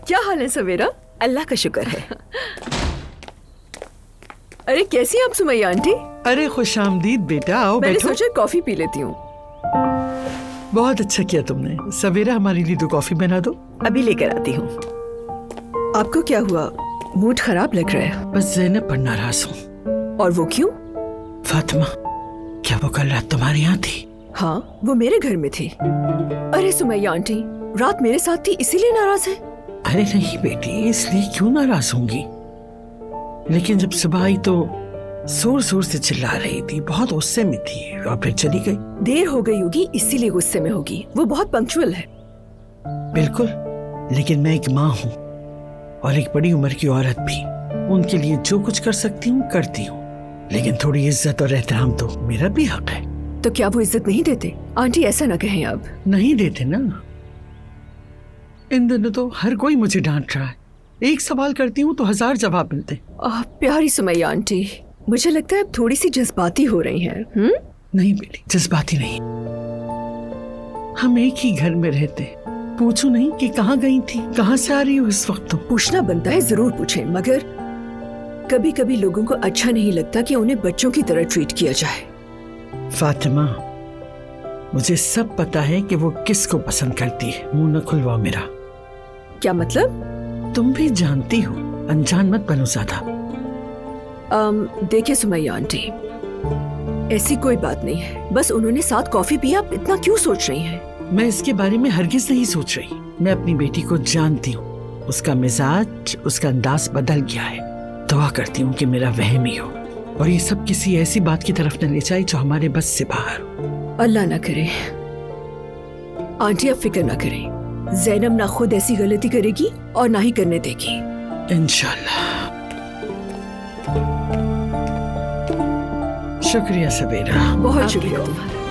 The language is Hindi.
क्या हाल है सवेरा? अल्लाह का शुक्र है। अरे कैसी हैं आप सुमैया आंटी? अरे खुशामदीद बेटा, आओ मैंने बैठो। सोचा कॉफी पी लेती हूँ। बहुत अच्छा किया तुमने। सवेरा हमारे लिए तो कॉफी बना दो। अभी लेकर आती हूँ। आपको क्या हुआ? मूड खराब लग रहा है। बस ज़ैनब पर नाराज हूँ। और वो क्यों? फातिमा, क्या वो कल रात तुम्हारे यहाँ थी? हाँ, वो मेरे घर में थी। अरे सुमैया आंटी, रात मेरे साथ थी इसीलिए नाराज है? अरे नहीं बेटी, इसलिए क्यों नाराज होंगी? लेकिन जब सुबह आई तो जोर जोर से चिल्ला रही थी, बहुत गुस्से में थी और फिर चली गई। देर हो गई होगी इसीलिए गुस्से में होगी। वो बहुत पंक्चुअल है। बिल्कुल, लेकिन मैं एक माँ हूँ और एक बड़ी उम्र की औरत भी। उनके लिए जो कुछ कर सकती हूँ करती हूँ, लेकिन थोड़ी इज्जत और एहतराम तो मेरा भी हक है। तो क्या वो इज्जत नहीं देते? आंटी ऐसा ना कहें। अब नहीं देते ना। इन दिनों तो हर कोई मुझे डांट रहा है। एक सवाल करती हूँ तो 1000 जवाब मिलते। प्यारी सुमैया आंटी, मुझे लगता है अब थोड़ी सी जज्बाती हो रही हैं। नहीं बेटी, जज्बाती नहीं। हम एक ही घर में रहते। पूछू नहीं कि कहाँ गई थी, कहाँ से आ रही हो इस वक्त? तो पूछना बनता है, जरूर पूछें, मगर कभी कभी लोगों को अच्छा नहीं लगता कि उन्हें बच्चों की तरह ट्रीट किया जाए। फातिमा, मुझे सब पता है कि वो किसको पसंद करती है। मुंह न खुलवाओ मेरा। क्या मतलब? तुम भी जानती हो, अनजान मत बनो ज्यादा। देखिए सुमैया आंटी, ऐसी कोई बात नहीं है। बस उन्होंने साथ कॉफी पिया, आप इतना क्यों सोच रही हैं? मैं इसके बारे में हरगिज नहीं सोच रही। मैं अपनी बेटी को जानती हूँ। उसका मिजाज, उसका अंदाज बदल गया है। दुआ करती हूँ कि मेरा वहम ही हो और ये सब किसी ऐसी बात की तरफ न ले जाए जो हमारे बस से बाहर हो। अल्लाह ना करे। आंटी आप फिक्र ना करें, ज़ैनब ना खुद ऐसी गलती करेगी और ना ही करने देगी। इंशाल्लाह। शुक्रिया सवेरा। बहुत शुक्रिया तुम्हारा।